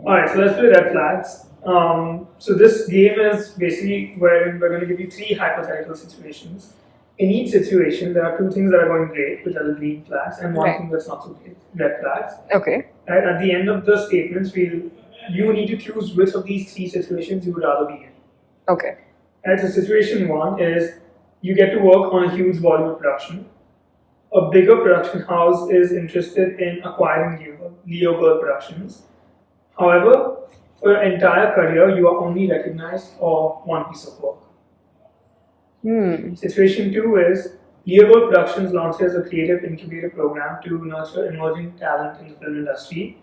Alright, so let's play red flags. So this game is basically wherein we're going to give you three hypothetical situations. In each situation, there are two things that are going great, which are the green flags, and one Right. thing that's not so great, red flags. Okay. Right? At the end of the statements, you need to choose which of these three situations you would rather be in. Okay. Right? So situation one is you get to work on a huge Bollywood production. A bigger production house is interested in acquiring Leogirl Productions. However, for your entire career, you are only recognized for one piece of work. Situation two is Leogirl Productions launches a creative incubator program to nurture emerging talent in the film industry.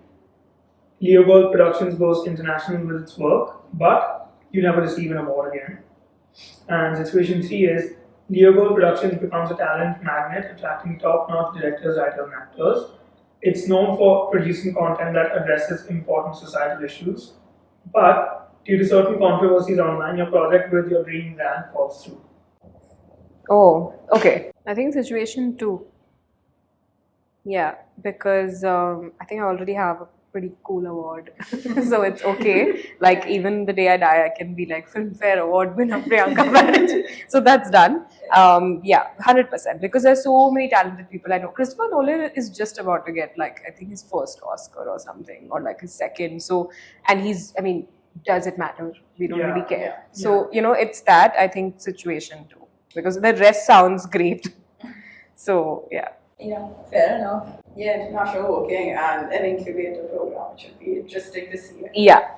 Leogirl Productions goes international with its work, but you never receive an award again. And situation three is Leogirl Productions becomes a talent magnet, attracting top-notch directors, writers, and actors. It's known for producing content that addresses important societal issues, but due to certain controversies online, your project with your dream brand falls through. Oh, okay. I think situation two. Yeah, because I think I already have a pretty cool award, so it's okay. Like even the day I die, I can be like Filmfare Award winner Priyanka Banerjee. So that's done. Yeah, 100%. Because there's so many talented people I know. Christopher Nolan is just about to get like I think his first Oscar or something, or like his second. So and I mean, does it matter? We don't really care. So it's that I think situation two because the rest sounds great. So yeah. Yeah, fair enough. Yeah, international working and an incubator program should be interesting to see. Yeah.